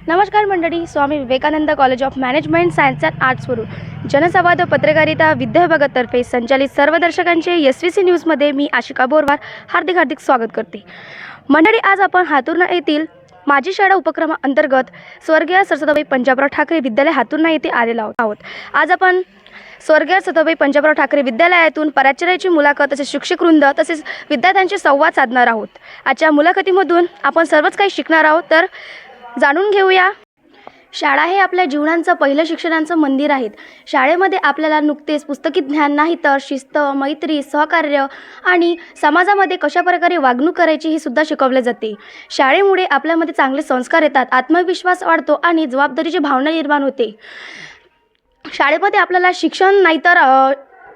नमस्कार मंडळी, Swami Vivekananda college of management science and आर्ट्सवरून जनसंवाद व पत्रकारिता विद्या विभागातर्फे संचालित सर्व दर्शकांचे SVC न्यूजमध्ये मी आशिका बोरवार हार्दिक स्वागत करते. मंडळी, आज आपण हातुर्णा येथील माझी शाळा उपक्रमाअंतर्गत स्वर्गीय सरस्वतीबाई पंजाबराव ठाकरे विद्यालय हातुर्णा येथे आलेलो आहोत. आज आपण स्वर्गीय सरस्वतीबाई पंजाबराव ठाकरे विद्यालयातून प्राचार्याची मुलाखत तसेच शिक्षकवृंद तसेच विद्यार्थ्यांशी संवाद साधणार आहोत. आजच्या मुलाखतीमधून आपण सर्वच काही शिकणार आहोत, तर जाणून घेऊया. शाळा हे आपल्या जीवनाचं पहिलं शिक्षणाचं मंदिर आहेत. शाळेमध्ये आपल्याला नुकतेच पुस्तकी ज्ञान नाही तर शिस्त, मैत्री, सहकार्य आणि समाजामध्ये कशाप्रकारे वागणूक करायची हे सुद्धा शिकवले जाते. शाळेमुळे आपल्यामध्ये चांगले संस्कार येतात, आत्मविश्वास वाढतो आणि जबाबदारीची भावना निर्माण होते. शाळेमध्ये आपल्याला शिक्षण नाही तर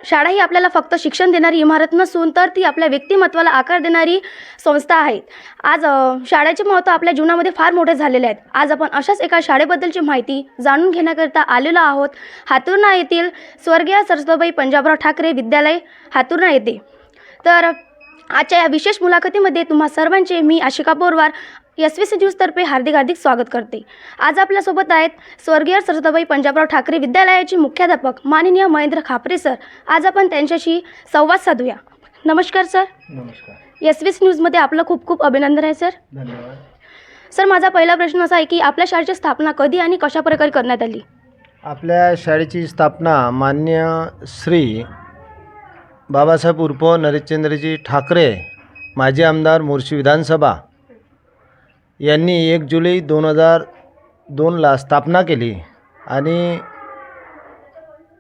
शाळा ही आपल्याला फक्त शिक्षण देणारी इमारत नसून तर ती आपल्या व्यक्तिमत्वाला आकार देणारी संस्था आहे. आज शाळेचे महत्त्व आपल्या जीवनामध्ये फार मोठे झालेले आहेत. आज आपण अशाच एका शाळेबद्दलची माहिती जाणून घेण्याकरिता आलेलो आहोत हातुर्णा येथील स्वर्गीय सरस्वतीबाई पंजाबराव ठाकरे विद्यालय हातुर्णा येथे. तर आजच्या या विशेष मुलाखतीमध्ये तुम्हा सर्वांचे मी आशिका बोरवार SVC न्यूजतर्फे हार्दिक स्वागत करते. आज आपल्यासोबत आहेत स्वर्गीय सरस्वतीबाई पंजाबराव ठाकरे विद्यालयाचे मुख्याध्यापक माननीय महेंद्र खापरे सर. आज आपण त्यांच्याशी संवाद साधूया. नमस्कार सर. नमस्कार. SVC न्यूजमध्ये आपलं खूप अभिनंदन आहे सर. धन्यवाद. सर, माझा पहिला प्रश्न असा आहे की आपल्या शाळेची स्थापना कधी आणि कशा प्रकारे करण्यात आली? आपल्या शाळेची स्थापना माननीय श्री बाबासाहेब उर्फ नरेशचंद्रजी ठाकरे, माजी आमदार मोर्शी विधानसभा यांनी 1 जुलै 2002ला स्थापना केली. आणि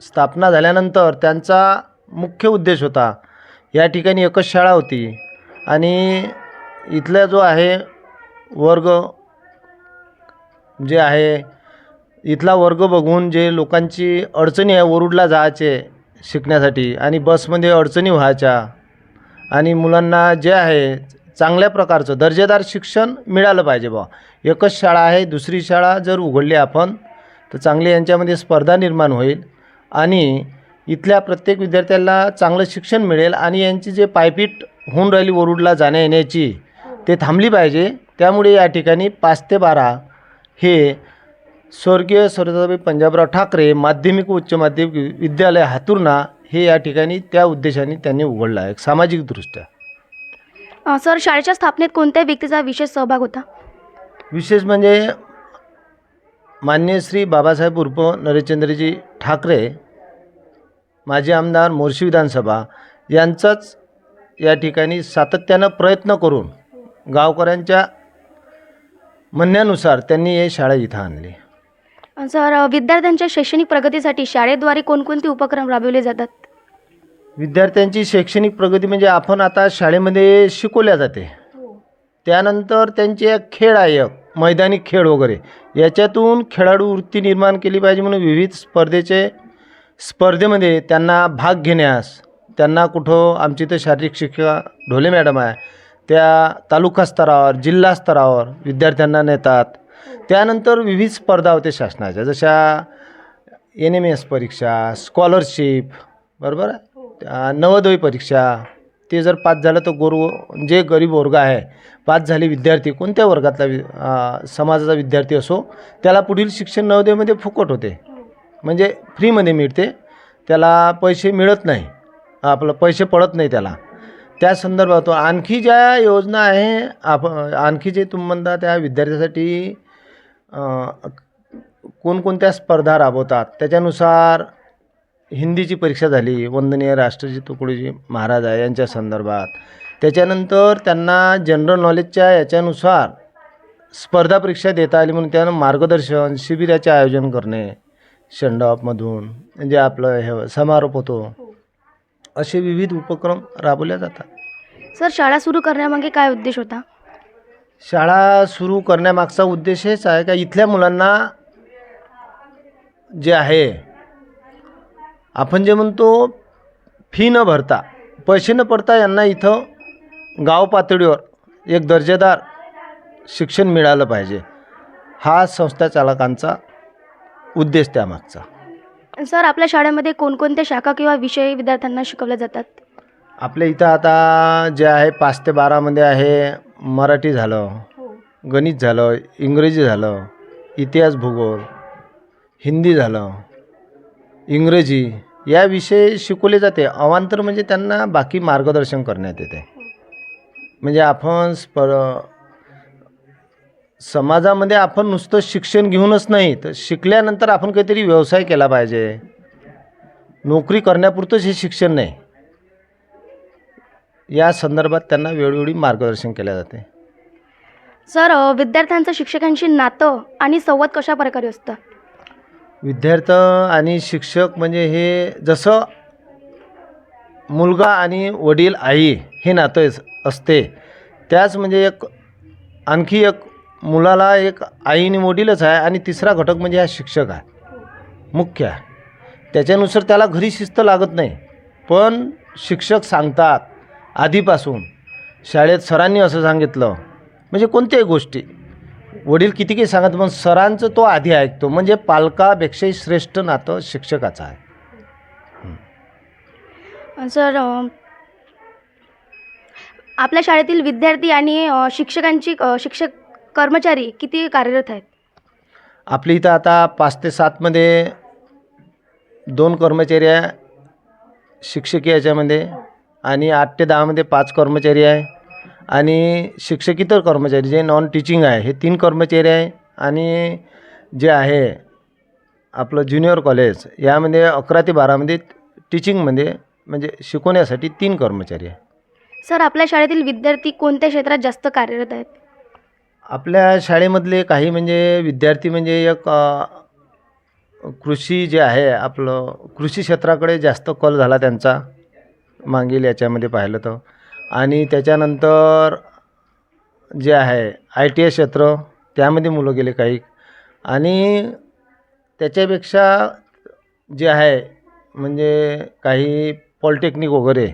स्थापना झाल्यानंतर त्यांचा मुख्य उद्देश होता, या ठिकाणी एकच शाळा होती आणि इथला जो आहे वर्ग जे आहे इथला वर्ग बघून जे लोकांची अडचणी आहे, वरुडला जायचे शिकण्यासाठी आणि बसमध्ये अडचणी व्हायच्या आणि मुलांना जे आहे चांगल्या प्रकारचं दर्जेदार शिक्षण मिळालं पाहिजे बा. एकच शाळा आहे, दुसरी शाळा जर उघडली आपण तर चांगली यांच्यामध्ये स्पर्धा निर्माण होईल आणि इथल्या प्रत्येक विद्यार्थ्याला चांगलं शिक्षण मिळेल आणि यांची जे पायपीट होऊन राहिली वरुडला जाण्या येण्याची ते थांबली पाहिजे. त्यामुळे या ठिकाणी 5 ते 12 हे स्वर्गीय सरस्वतीबाई पंजाबराव ठाकरे माध्यमिक व उच्च माध्यमिक विद्यालय हातुर्णा हे या ठिकाणी त्या उद्देशाने त्यांनी उघडलं आहे सामाजिकदृष्ट्या. सर, शाळेच्या स्थापनेत कोणत्या व्यक्तीचा विशेष सहभाग होता? विशेष म्हणजे माननीय श्री बाबासाहेब उर्फ नरेशचंद्रजी ठाकरे, माजी आमदार मोर्शी विधानसभा यांचाच या ठिकाणी सातत्यानं प्रयत्न करून गावकऱ्यांच्या म्हणण्यानुसार त्यांनी ही शाळा इथं आणली. सर, विद्यार्थ्यांच्या शैक्षणिक प्रगतीसाठी शाळेद्वारे कोणकोणते उपक्रम राबवले जातात? विद्यार्थ्यांची शैक्षणिक प्रगती म्हणजे आपण आता शाळेमध्ये शिकवल्या जाते, त्यानंतर त्यांचे खेळ आहे, मैदानी खेळ वगैरे याच्यातून खेळाडू वृत्ती निर्माण केली पाहिजे म्हणून विविध स्पर्धेमध्ये त्यांना भाग घेण्यास त्यांना कुठं आमची इथं शारीरिक शिक्षिका ढोले मॅडम आहे, त्या तालुका स्तरावर जिल्हा स्तरावर विद्यार्थ्यांना नेतात. त्यानंतर विविध स्पर्धा होते शासनाच्या, जशा NMS परीक्षा, स्कॉलरशिप, बरोबर आहे, नवोदय परीक्षा. ते जर पास झालं तर जे गरीब वर्ग आहे, पास झाले विद्यार्थी कोणत्या वर्गातला समाजाचा विद्यार्थी असो, त्याला पुढील शिक्षण नवोदयमध्ये फुकट होते, म्हणजे फ्रीमध्ये मिळते, त्याला पैसे मिळत नाही, आपलं पैसे पडत नाही त्याला. त्या संदर्भात आणखी ज्या योजना आहे आणखी जे तुम्ही म्हणता त्या विद्यार्थ्यासाठी कोणकोणत्या स्पर्धा राबवतात त्याच्यानुसार हिंदीची परीक्षा झाली, वंदनीय राष्ट्रजी तुकडोजी महाराज आहे यांच्या संदर्भात. त्याच्यानंतर त्यांना जनरल नॉलेजच्या याच्यानुसार स्पर्धा परीक्षा देता आली म्हणून त्यांना मार्गदर्शन शिबिराचे आयोजन करणे, शंडॉपमधून म्हणजे आपलं हे समारोप होतो, असे विविध उपक्रम राबवले जातात. सर, शाळा सुरू करण्यामागे काय उद्देश होता? शाळा सुरू करण्यामागचा उद्देश हेच आहे का इथल्या मुलांना जे आहे आपण जे म्हणतो फी न भरता, पैसे न पडता यांना इथं गाव पातळीवर एक दर्जेदार शिक्षण मिळालं पाहिजे, हा संस्था चालकांचा उद्देश त्यामागचा. सर, आपल्या शाळेमध्ये कोणकोणत्या शाखा किंवा विषय विद्यार्थ्यांना शिकवले जातात? आपल्या इथं आता जे आहे 5 ते 12मध्ये आहे मराठी झालं, गणित झालं, इंग्रजी झालं, इतिहास भूगोल, हिंदी झालं, इंग्रजी या विषय शिकवले जाते. अवांतर म्हणजे त्यांना बाकी मार्गदर्शन करण्यात येते. म्हणजे आपण समाजामध्ये आपण नुसतं शिक्षण घेऊनच नाही, तर शिकल्यानंतर आपण काहीतरी व्यवसाय केला पाहिजे. नोकरी करण्यापुरतंच हे शिक्षण नाही. या संदर्भात त्यांना वेळोवेळी मार्गदर्शन केले जाते. सर, विद्यार्थ्यांचं शिक्षकांशी नातं आणि संवाद कशा प्रकारे असतं? विद्यार्थी आणि शिक्षक म्हणजे हे जसं मुलगा आणि वडील आई हे नातं असते, त्याच म्हणजे एक आणखी एक मुलाला एक आई आणि वडीलच आहे, आणि तिसरा घटक म्हणजे हा शिक्षक आहे, मुख्य आहे. त्याच्यानुसार त्याला घरी शिस्त लागत नाही, पण शिक्षक सांगतात आधीपासून. शाळेत सरांनी असं सांगितलं म्हणजे कोणत्याही गोष्टी वडील किती काही सांगत, पण सरांचं तो आधी ऐकतो. म्हणजे पालकापेक्षाही श्रेष्ठ नातं शिक्षकाचं आहे. सर, आपल्या शाळेतील विद्यार्थी आणि शिक्षक कर्मचारी किती कार्यरत आहेत? आपल्या इथं आता 5 ते 7मध्ये 2 कर्मचारी आहे शिक्षकी याच्यामध्ये, आणि 8 ते 10मध्ये 5 कर्मचारी आहे, आणि शिक्षक इतर कर्मचारी जे नॉन टीचिंग आहे हे 3 कर्मचारी आहे, आणि जे आहे आपलं ज्युनियर कॉलेज यामध्ये 11 ते 12मध्ये टीचिंगमध्ये म्हणजे शिकवण्यासाठी 3 कर्मचारी आहे. सर, आपल्या शाळेतील विद्यार्थी कोणत्या क्षेत्रात जास्त कार्यरत आहेत? आपल्या शाळेमधले काही म्हणजे विद्यार्थी म्हणजे एक कृषी जे आहे आपलं कृषी क्षेत्राकडे जास्त कल झाला त्यांचा मागील याच्यामध्ये पाहिलं तर, आणि त्याच्यानंतर जे आहे ITI क्षेत्र त्यामध्ये मुलं गेले काही, आणि त्याच्यापेक्षा जे आहे म्हणजे काही पॉलिटेक्निक वगैरे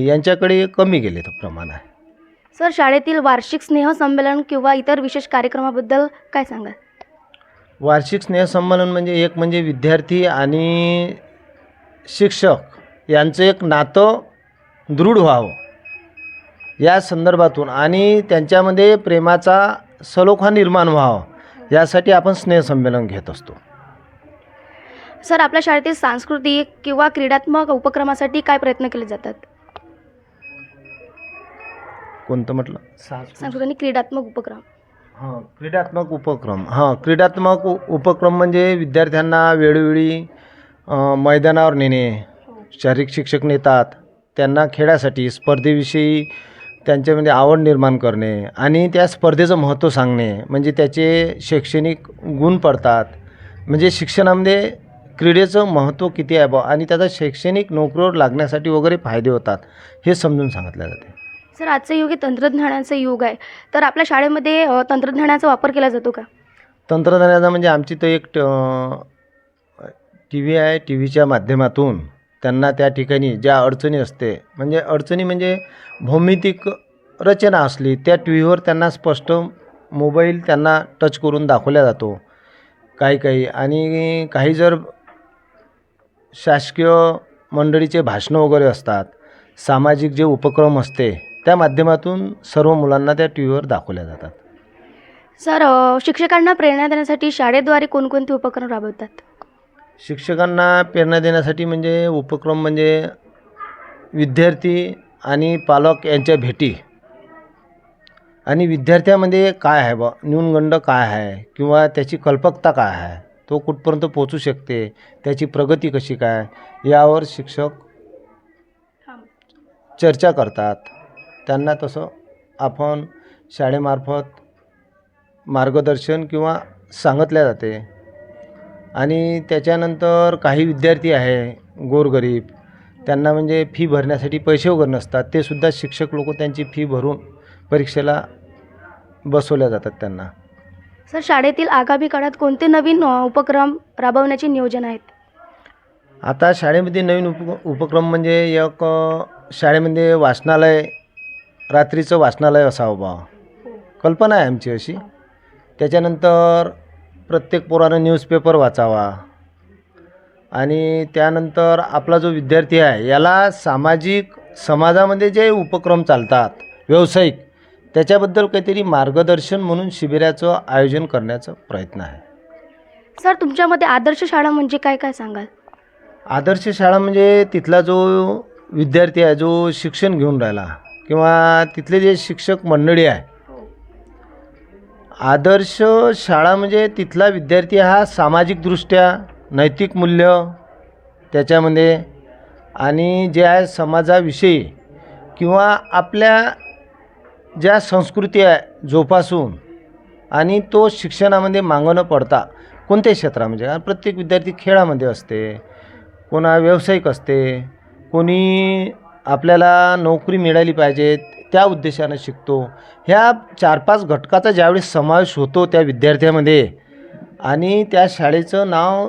यांच्याकडे कमी गेले तर प्रमाण आहे. सर, शाळेतील वार्षिक स्नेहसंमेलन किंवा इतर विशेष कार्यक्रमाबद्दल काय सांगाल? वार्षिक स्नेहसंमेलन म्हणजे एक म्हणजे विद्यार्थी आणि शिक्षक यांचं एक नातं दृढ व्हावं या संदर्भातून, आणि त्यांच्यामध्ये प्रेमाचा सलोखा निर्माण व्हावा यासाठी आपण स्नेहसंमेलन घेत असतो. सर, आपल्या शाळेतील सांस्कृतिक किंवा क्रीडात्मक उपक्रमासाठी काय प्रयत्न केले जातात? कोणतं म्हटलं? सांस्कृतिक आणि क्रीडात्मक उपक्रम. क्रीडात्मक उपक्रम. क्रीडात्मक उपक्रम म्हणजे विद्यार्थ्यांना वेळोवेळी मैदानावर नेणे. शारीरिक शिक्षक नेतात, त्यांना खेळासाठी स्पर्धेविषयी त्यांच्यामध्ये आवड निर्माण करणे, आणि त्या स्पर्धेचं महत्त्व सांगणे, म्हणजे त्याचे शैक्षणिक गुण पडतात, म्हणजे शिक्षणामध्ये क्रीडेचं महत्त्व किती आहे आणि त्याचा शैक्षणिक नोकरीवर लागण्यासाठी वगैरे फायदे होतात हे समजून सांगितलं जाते. सर, आजचं युग हे तंत्रज्ञानाचं युग आहे, तर आपल्या शाळेमध्ये तंत्रज्ञानाचा वापर केला जातो का? तंत्रज्ञानाचा म्हणजे आमची तर एक TV आहे. TVच्या माध्यमातून त्यांना त्या ठिकाणी ज्या अडचणी असते, म्हणजे अडचणी म्हणजे भौमितिक रचना असली, त्या TVवर त्यांना स्पष्ट मोबाईल त्यांना टच करून दाखवला जातो काही, आणि काही जर शासकीय मंडळीचे भाषणं वगैरे असतात, सामाजिक जे उपक्रम असते, त्या माध्यमातून सर्व मुलांना त्या TVवर दाखवल्या जातात. सर, शिक्षकांना प्रेरणा देण्यासाठी शाळेद्वारे कोणकोणते उपक्रम राबवतात? शिक्षकांना प्रेरणा देण्यासाठी म्हणजे उपक्रम म्हणजे विद्यार्थी आणि पालक यांच्या भेटी, आणि विद्यार्थ्यामध्ये काय आहे न्यूनगंड काय आहे किंवा त्याची कल्पकता काय आहे, तो कुठपर्यंत पोचू शकते, त्याची प्रगती कशी काय, यावर शिक्षक चर्चा करतात. त्यांना तसं आपण शाळेमार्फत मार्गदर्शन किंवा सांगितले जाते. आणि त्याच्यानंतर काही विद्यार्थी आहे गोरगरीब, त्यांना म्हणजे फी भरण्यासाठी पैसे वगैरे नसतात, ते सुद्धा शिक्षक लोक त्यांची फी भरून परीक्षेला बसवल्या जातात त्यांना. सर, शाळेतील आगामी काळात कोणते नवीन उपक्रम राबवण्याचे नियोजन आहेत? आता शाळेमध्ये नवीन उपक्रम म्हणजे एक शाळेमध्ये वाचनालय, रात्रीचं वाचनालय असावं बा, कल्पना आहे आमची अशी. त्याच्यानंतर प्रत्येक पोरानं न्यूजपेपर वाचावा आणि त्यानंतर आपला जो विद्यार्थी आहे याला समाजामध्ये जे उपक्रम चालतात व्यावसायिक, त्याच्याबद्दल काहीतरी मार्गदर्शन म्हणून शिबिराचं आयोजन करण्याचा प्रयत्न आहे. सर, तुमच्या मते आदर्श शाळा म्हणजे काय काय सांगाल? आदर्श शाळा म्हणजे तिथला जो विद्यार्थी आहे, जो शिक्षण घेऊन राहिला किंवा तिथले जे शिक्षक मंडळी आहे. आदर्श शाळा म्हणजे तिथला विद्यार्थी हा सामाजिकदृष्ट्या नैतिक मूल्य त्याच्यामध्ये आणि जे आहे समाजाविषयी किंवा आपल्या ज्या संस्कृती आहे जोपासून आणि तो शिक्षणामध्ये मागं न पडता कोणत्याही क्षेत्रामध्ये, कारण प्रत्येक विद्यार्थी खेळामध्ये असते, कोणा व्यावसायिक असते, कोणी आपल्याला नोकरी मिळाली पाहिजे त्या उद्देशानं शिकतो. ह्या 4-5 घटकाचा ज्यावेळेस समावेश होतो त्या विद्यार्थ्यामध्ये आणि त्या शाळेचं नाव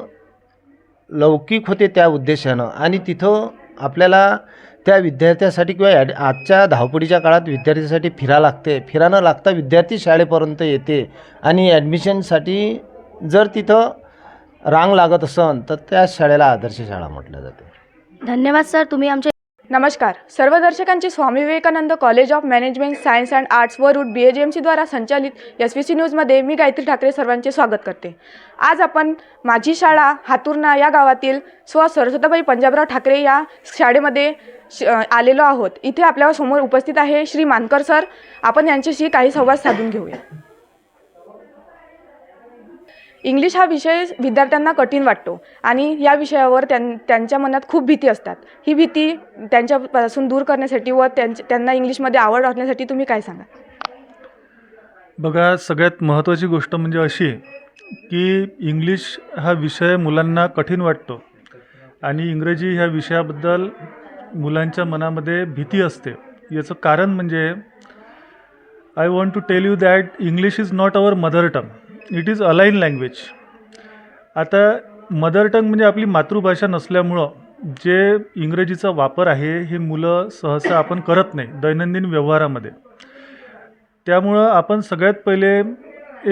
लौकिक होते त्या उद्देशानं आणि तिथं आपल्याला त्या विद्यार्थ्यासाठी किंवा आजच्या धावपळीच्या काळात विद्यार्थ्यासाठी फिरानं लागता विद्यार्थी शाळेपर्यंत येते आणि ॲडमिशनसाठी जर तिथं रांग लागत असन तर त्या शाळेला आदर्श शाळा म्हटलं जाते. धन्यवाद सर, तुम्ही आमच्या नमस्कार. सर्व दर्शकांचे Swami Vivekananda college of management science and arts Warud BAJMC द्वारा संचालित SVC न्यूजमध्ये मी गायत्री ठाकरे सर्वांचे स्वागत करते. आज आपण माझी शाळा हातुर्णा या गावातील सरस्वतीबाई पंजाबराव ठाकरे या शाळेमध्ये आलेलो आहोत. इथे आपल्या समोर उपस्थित आहे श्री मानकर सर. आपण यांच्याशी काही संवाद साधून घेऊया. इंग्लिश हा विषय विद्यार्थ्यांना कठीण वाटतो आणि या विषयावर त्यांच्या मनात खूप भीती असतात. ही भीती त्यांच्यापासून दूर करण्यासाठी व त्यांना इंग्लिशमध्ये आवड वाटण्यासाठी तुम्ही काय सांगा? बघा, सगळ्यात महत्त्वाची गोष्ट म्हणजे अशी की इंग्लिश हा विषय मुलांना कठीण वाटतो आणि इंग्रजी ह्या विषयाबद्दल मुलांच्या मनामध्ये भीती असते. याचं कारण म्हणजे I want to tell you that English is not our mother tongue, it is alien language. आता मदर टंग म्हणजे आपली मातृभाषा नसल्यामुळं जे इंग्रजीचा वापर आहे हे मुलं सहसा आपण करत नाही दैनंदिन व्यवहारामध्ये. त्यामुळं आपण सगळ्यात पहिले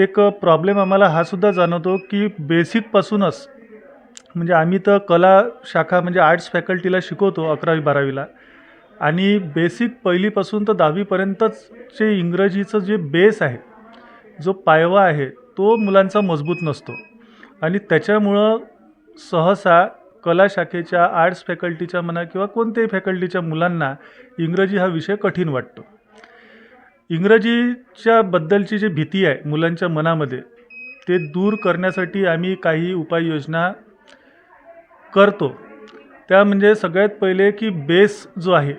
एक प्रॉब्लेम आम्हाला हा सुद्धा जाणवतो की बेसिकपासूनच, म्हणजे आम्ही तर कला शाखा म्हणजे आर्ट्स फॅकल्टीला शिकवतो 11वी-12वीला आणि बेसिक पहिलीपासून तर 10वीपर्यंतच जे इंग्रजीचं जे बेस आहे, जो पायवा आहे तो मुलांचा मजबूत नसतो आणि त्याच्यामुळं सहसा कला शाखेच्या आर्ट्स फॅकल्टीच्या म्हणा किंवा कोणत्याही फॅकल्टीच्या मुलांना इंग्रजी हा विषय कठीण वाटतो. इंग्रजीच्या बद्दलची जी भीती आहे मुलांच्या मनामध्ये ते दूर करण्यासाठी आम्ही काही उपाययोजना करतो. त्या म्हणजे सगळ्यात पहिले की बेस जो आहे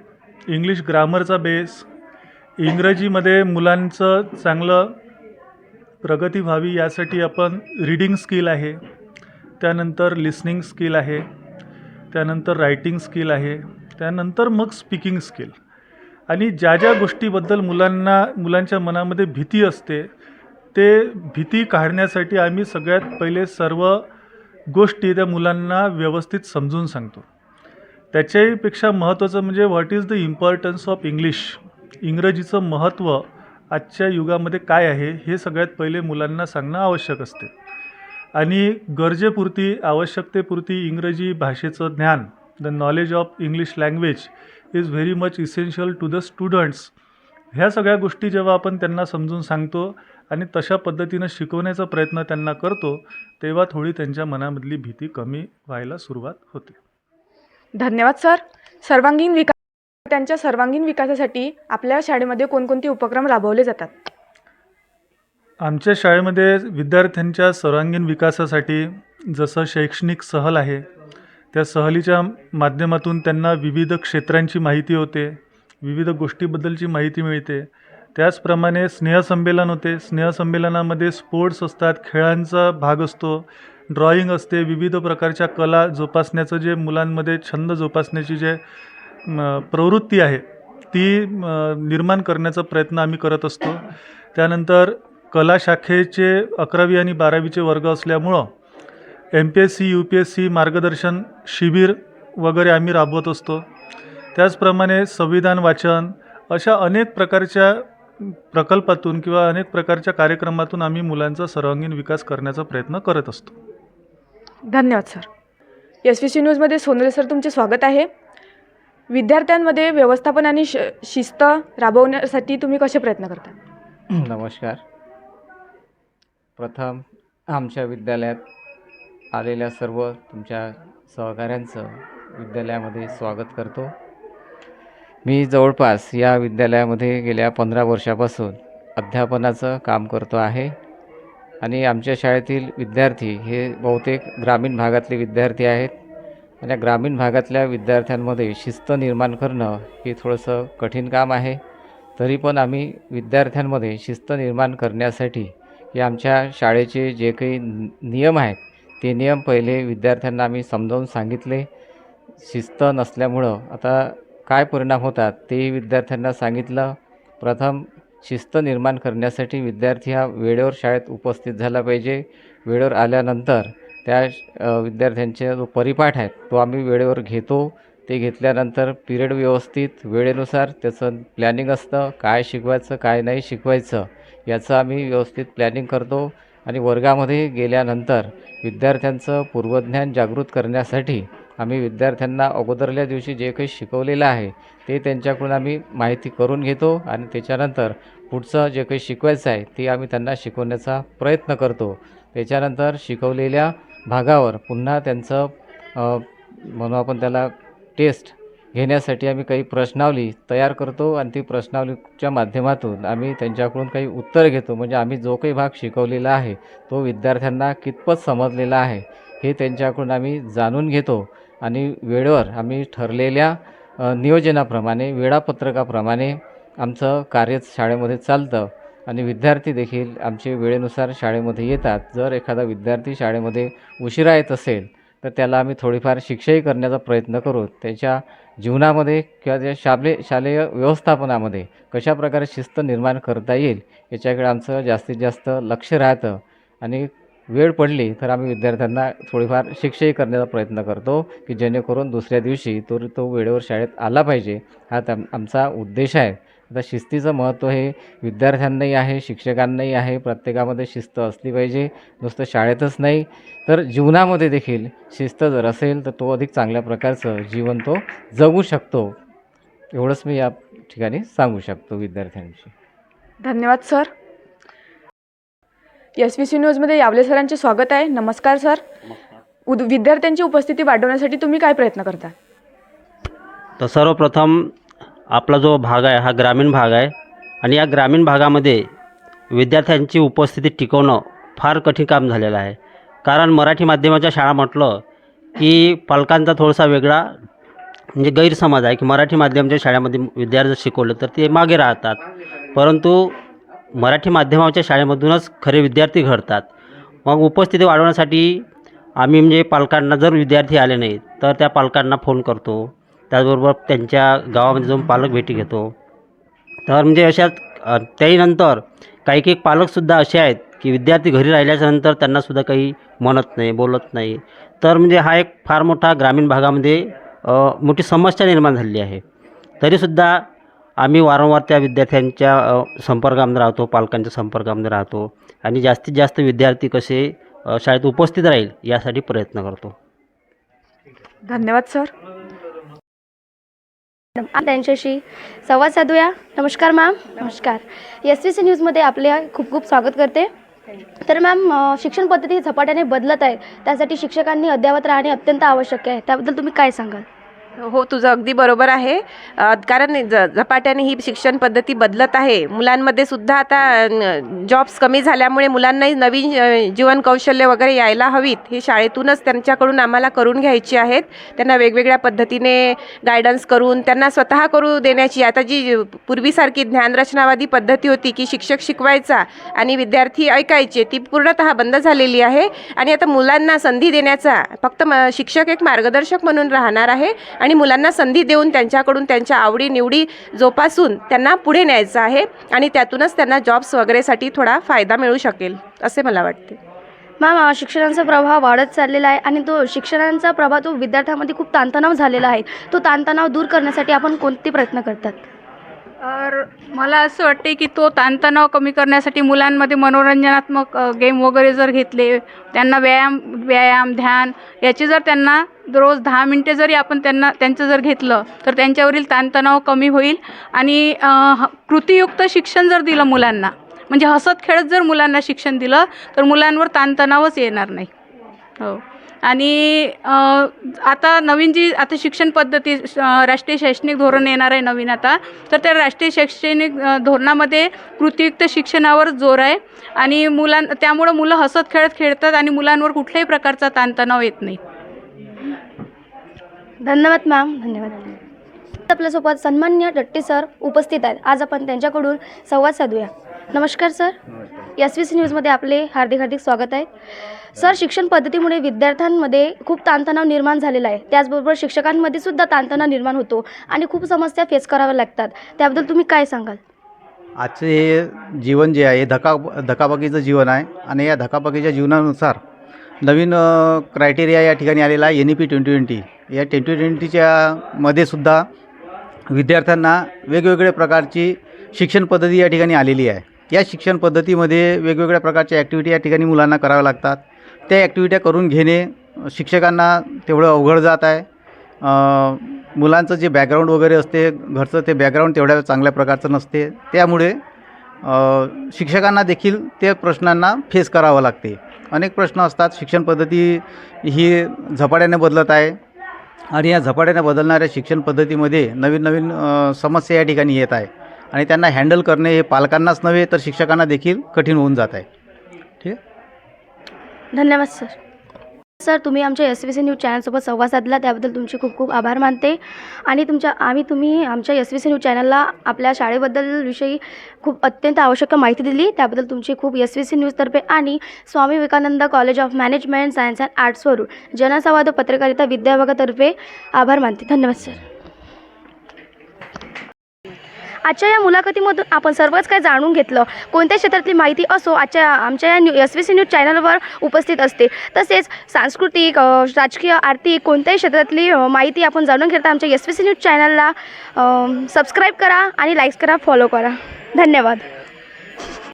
इंग्लिश ग्रामरचा बेस, इंग्रजीमध्ये मुलांचं चांगलं प्रगती व्हावी यासाठी आपण रीडिंग स्किल आहे, त्यानंतर लिसनिंग स्किल आहे, त्यानंतर रायटिंग स्किल आहे, त्यानंतर मग स्पीकिंग स्किल. आणि ज्या ज्या गोष्टीबद्दल मुलांच्या मनामध्ये भीती असते ते भीती काढण्यासाठी आम्ही सगळ्यात पहिले सर्व गोष्टी त्या मुलांना व्यवस्थित समजून सांगतो. त्याच्याहीपेक्षा महत्त्वाचं म्हणजे what is the importance of English, इंग्रजीचं महत्त्व आजच्या युगामध्ये काय आहे हे सगळ्यात पहिले मुलांना सांगणं आवश्यक असते. आणि गरजेपुरती आवश्यकतेपुरती इंग्रजी भाषेचं ज्ञान, the knowledge of English language is very much essential to the students. ह्या सगळ्या गोष्टी जेव्हा आपण त्यांना समजून सांगतो आणि तशा पद्धतीनं शिकवण्याचा प्रयत्न त्यांना करतो तेव्हा थोडी त्यांच्या मनामधली भीती कमी व्हायला सुरुवात होते. धन्यवाद सर. त्यांच्या सर्वांगीण विकासासाठी आपल्या शाळेमध्ये कोणकोणते उपक्रम राबवले जातात? आमच्या शाळेमध्ये विद्यार्थ्यांच्या सर्वांगीण विकासासाठी जसं शैक्षणिक सहल आहे, त्या सहलीच्या माध्यमातून त्यांना विविध क्षेत्रांची माहिती होते, विविध गोष्टीबद्दलची माहिती मिळते. त्याचप्रमाणे स्नेहसंमेलन होते, स्नेहसंमेलनामध्ये स्पोर्ट्स असतात, खेळांचा भाग असतो, ड्रॉइंग असते, विविध प्रकारच्या कला जोपासण्याचं जे मुलांमध्ये छंद जोपासण्याची जे प्रवृत्ती आहे ती निर्माण करण्याचा प्रयत्न आम्ही करत असतो. त्यानंतर कला शाखेचे 11वी आणि 12वीचे वर्ग असल्यामुळं MPSC UPSC मार्गदर्शन शिबिर वगैरे आम्ही राबवत असतो. त्याचप्रमाणे संविधान वाचन अशा अनेक प्रकारच्या प्रकल्पातून किंवा अनेक प्रकारच्या कार्यक्रमातून आम्ही मुलांचा सर्वांगीण विकास करण्याचा प्रयत्न करत असतो. धन्यवाद सर. SVC न्यूजमध्ये सोनल सर तुमचे स्वागत आहे. विद्यार्थ्यांमध्ये व्यवस्थापन आणि शिस्त राबवण्यासाठी तुम्ही कसे प्रयत्न करता? नमस्कार. प्रथम आमच्या विद्यालयात आलेल्या सर्व तुमच्या सहकाऱ्यांचं विद्यालयामध्ये स्वागत करतो. मी जवळपास या विद्यालयामध्ये गेल्या 15 वर्षापासून अध्यापनाचं काम करतो आहे आणि आमच्या शाळेतील विद्यार्थी हे बहुतेक ग्रामीण भागातले विद्यार्थी आहेत. आणि या ग्रामीण भागातल्या विद्यार्थ्यांमध्ये शिस्त निर्माण करणं हे थोडंसं कठीण काम आहे. तरी पण आम्ही विद्यार्थ्यांमध्ये शिस्त निर्माण करण्यासाठी की आमच्या शाळेचे जे काही नियम आहेत ते नियम पहिले विद्यार्थ्यांना आम्ही समजावून सांगितले. शिस्त नसल्यामुळं आता काय परिणाम होतात ते विद्यार्थ्यांना सांगितलं. प्रथम शिस्त निर्माण करण्यासाठी विद्यार्थी हा वेळेवर शाळेत उपस्थित झाला पाहिजे. वेळेवर आल्यानंतर त्या विद्यार्थ्यांचा जो परिपाठ आहे तो आम्ही वेळेवर घेतो. ते घेतल्यानंतर पिरियड व्यवस्थित वेळेनुसार त्याचं प्लॅनिंग असतं, काय शिकवायचं काय नाही शिकवायचं याचं आम्ही व्यवस्थित प्लॅनिंग करतो. आणि वर्गामध्ये गेल्यानंतर विद्यार्थ्यांचं पूर्वज्ञान जागृत करण्यासाठी आम्ही विद्यार्थ्यांना अगोदरल्या दिवशी जे काही शिकवलेलं आहे ते त्यांच्याकडून आम्ही माहिती करून घेतो आणि त्याच्यानंतर पुढचं जे काही शिकवायचं आहे ते आम्ही त्यांना शिकवण्याचा प्रयत्न करतो. त्याच्यानंतर शिकवलेल्या भागावर पुन्हा त्यांचं म्हणू आपण त्याला टेस्ट घेण्यासाठी आम्ही काही प्रश्नावली तयार करतो आणि ती प्रश्नावलीच्या माध्यमातून आम्ही त्यांच्याकडून काही उत्तर घेतो. म्हणजे आम्ही जो काही भाग शिकवलेला आहे तो विद्यार्थ्यांना कितपत समजलेला आहे हे त्यांच्याकडून आम्ही जाणून घेतो. आणि वेळेवर आम्ही ठरलेल्या नियोजनाप्रमाणे वेळापत्रकाप्रमाणे आमचं कार्य शाळेमध्ये चालतं आणि विद्यार्थी देखील आमचे वेळेनुसार शाळेमध्ये येतात. जर एखादा विद्यार्थी शाळेमध्ये उशिरा येत असेल तर त्याला आम्ही थोडीफार शिक्षाही करण्याचा प्रयत्न करू. त्याच्या जीवनामध्ये किंवा त्या शालेय व्यवस्थापनामध्ये कशाप्रकारे शिस्त निर्माण करता येईल याच्याकडे आमचं जास्तीत जास्त लक्ष राहतं. आणि वेळ पडली तर आम्ही विद्यार्थ्यांना थोडीफार शिक्षाही करण्याचा प्रयत्न करतो की जेणेकरून दुसऱ्या दिवशी तो वेळेवर शाळेत आला पाहिजे हा आमचा उद्देश आहे. आता शिस्तीचं महत्त्व हे विद्यार्थ्यांनाही आहे, शिक्षकांनाही आहे. प्रत्येकामध्ये शिस्त असली पाहिजे. नुसतं शाळेतच नाही तर जीवनामध्ये देखील शिस्त जर असेल तर तो अधिक चांगल्या प्रकारचं जीवन तो जगू शकतो. एवढंच मी या ठिकाणी सांगू शकतो विद्यार्थ्यांशी. धन्यवाद सर. SVC न्यूजमध्ये यावले सरांचे स्वागत आहे. नमस्कार सर. विद्यार्थ्यांची उपस्थिती वाढवण्यासाठी तुम्ही काय प्रयत्न करता? तर सर्वप्रथम आपला जो भाग आहे हा ग्रामीण भाग आहे आणि या ग्रामीण भागामध्ये विद्यार्थ्यांची उपस्थिती टिकवणं फार कठीण काम झालेलं आहे. कारण मराठी माध्यमाच्या शाळा म्हटलं की पालकांचा थोडासा वेगळा म्हणजे गैरसमज आहे की मराठी माध्यमाच्या शाळेमध्ये विद्यार्थी शिकवलं तर ते मागे राहतात. परंतु मराठी माध्यमाच्या शाळेमधूनच खरे विद्यार्थी घडतात. मग उपस्थिती वाढवण्यासाठी आम्ही म्हणजे पालकांना जर विद्यार्थी आले नाही तर त्या पालकांना फोन करतो. त्याचबरोबर त्यांच्या गावामध्ये जाऊन पालक भेटी घेतो. तर म्हणजे अशाच त्यानंतर काही पालकसुद्धा असे आहेत की विद्यार्थी घरी राहिल्याच्यानंतर त्यांनासुद्धा काही म्हणत नाही, बोलत नाही. तर म्हणजे हा एक फार मोठा ग्रामीण भागामध्ये मोठी समस्या निर्माण झालेली आहे. तरीसुद्धा आम्ही वारंवार त्या विद्यार्थ्यांच्या संपर्कामध्ये राहतो, पालकांच्या संपर्कामध्ये राहतो आणि जास्तीत जास्त विद्यार्थी कसे शाळेत उपस्थित राहील यासाठी प्रयत्न करतो. धन्यवाद सर. त्यांच्याशी संवाद साधूया. नमस्कार मॅम. नमस्कार. SVC न्यूजमध्ये आपले खूप खूप स्वागत करते. तर मॅम, शिक्षण पद्धती झपाट्याने बदलत आहे, त्यासाठी शिक्षकांनी अद्ययावत राहणे अत्यंत आवश्यक आहे. त्याबद्दल तुम्ही काय सांगाल? हो, तुझं अगदी बरोबर आहे. कारण झपाट्याने ही शिक्षण पद्धती बदलत आहे. मुलांमध्ये सुद्धा आता जॉब्स कमी झाल्यामुळे मुलांनाही नवीन जीवन कौशल्य वगैरे यायला हवीत. हे शाळेतूनच त्यांच्याकडून आम्हाला करून घ्यायची आहेत. त्यांना वेगवेगळ्या पद्धतीने गायडन्स करून त्यांना स्वतः करू देण्याची. आता जी पूर्वीसारखी ज्ञानरचनावादी पद्धती होती की शिक्षक शिकवायचा आणि विद्यार्थी ऐकायचे, ती पूर्णतः बंद झालेली आहे. आणि आता मुलांना संधी देण्याचा फक्त शिक्षक एक मार्गदर्शक म्हणून राहणार आहे आणि मुलांना संधी देऊन त्यांच्याकडून त्यांच्या आवडीनिवडी जोपासून त्यांना पुढे न्यायचं आहे आणि त्यातूनच त्यांना जॉब्स वगैरेसाठी थोडा फायदा मिळू शकेल असे मला वाटते. मॅम, शिक्षणाचा प्रभाव वाढत चाललेला आहे आणि तो शिक्षणाचा प्रभाव तो विद्यार्थ्यांमध्ये खूप ताणतणाव झालेला आहे. तो ताणतणाव दूर करण्यासाठी आपण कोणते प्रयत्न करतात? तर मला असं वाटते की तो ताणतणाव कमी करण्यासाठी मुलांमध्ये मनोरंजनात्मक गेम वगैरे जर घेतले, त्यांना व्यायाम ध्यान याची जर त्यांना रोज 10 मिनटे जरी आपण त्यांचं जर घेतलं तर त्यांच्यावरील ताणतणाव कमी होईल. आणि कृतीयुक्त शिक्षण जर दिलं मुलांना, म्हणजे हसत खेळत जर मुलांना शिक्षण दिलं तर मुलांवर ताणतणावच येणार नाही. हो. आणि आता नवीन जी आता शिक्षण पद्धती राष्ट्रीय शैक्षणिक धोरण येणार आहे नवीन आता, तर त्या राष्ट्रीय शैक्षणिक धोरणामध्ये कृतीयुक्त शिक्षणावर जोर आहे. आणि त्यामुळं मुलं हसत खेळत खेळतात आणि मुलांवर कुठल्याही प्रकारचा ताणतणाव येत नाही. धन्यवाद मॅम, धन्यवाद. आपल्यासोबत सन्माननीय डट्टे सर उपस्थित आहेत. आज आपण त्यांच्याकडून संवाद साधूया. नमस्कार सर. SVC न्यूजमध्ये आपले हार्दिक हार्दिक स्वागत आहे. सर, शिक्षण पद्धतीमुळे विद्यार्थ्यांमध्ये खूप ताणतणाव निर्माण झालेला आहे. त्याचबरोबर शिक्षकांमध्ये सुद्धा ताणतणाव निर्माण होतो आणि खूप समस्या फेस कराव्या लागतात. त्याबद्दल तुम्ही काय सांगाल? आजचे हे जीवन जे आहे धकाधकीचं जीवन आहे आणि या धकाधकीच्या जीवनानुसार नवीन क्रायटेरिया या ठिकाणी आलेला आहे NEP 2020. या 2020च्या मध्ये सुद्धा विद्यार्थ्यांना वेगवेगळ्या प्रकारची शिक्षण पद्धती या ठिकाणी आलेली आहे. या शिक्षण पद्धतीमध्ये वेगवेगळ्या प्रकारच्या ॲक्टिव्हिटी या ठिकाणी मुलांना कराव्या लागतात. त्या ॲक्टिव्हिट्या करून घेणे शिक्षकांना तेवढं अवघड जात आहे. मुलांचं जे बॅकग्राऊंड वगैरे असते घरचं, ते बॅकग्राऊंड तेवढ्या चांगल्या प्रकारचं नसते. त्यामुळे शिक्षकांना देखील त्या प्रश्नांना फेस करावं लागते. अनेक प्रश्न असतात. शिक्षण पद्धती ही झपाट्याने बदलत आहे आणि या झपाट्याने बदलणाऱ्या शिक्षण पद्धतीमध्ये नवीन नवीन समस्या या ठिकाणी येत आहे आणि त्यांना हँडल करणे हे पालकांनाच नव्हे तर शिक्षकांना देखील कठीण होऊन जात आहे. ठीक आहे. धन्यवाद सर. सर, तुम्ही आमच्या SVC न्यूज चॅनलसोबत संवाद साधला त्याबद्दल तुमचे खूप खूप आभार मानते. आणि तुम्ही आमच्या SVC न्यूज चॅनलला आपल्या शाळेबद्दल विषयी खूप अत्यंत आवश्यक माहिती दिली. त्याबद्दल तुमचे खूप SVC न्यूजतर्फे आणि Swami Vivekananda college of management science and आर्ट्सवरून जनसंवाद व पत्रकारिता विद्याविभागातर्फे आभार मानते. धन्यवाद सर. आजच्या या मुलाखतीमधून आपण सर्वच काय जाणून घेतलं. कोणत्या क्षेत्रातली माहिती असो आमच्या या SVC न्यूज चॅनलवर उपस्थित असते. तसेच सांस्कृतिक, राजकीय, आर्थिक कोणत्याही क्षेत्रातली माहिती आपण जाणून घेता आमच्या SVC न्यूज चॅनलला सबस्क्राईब करा आणि लाईक्स करा, फॉलो करा. धन्यवाद.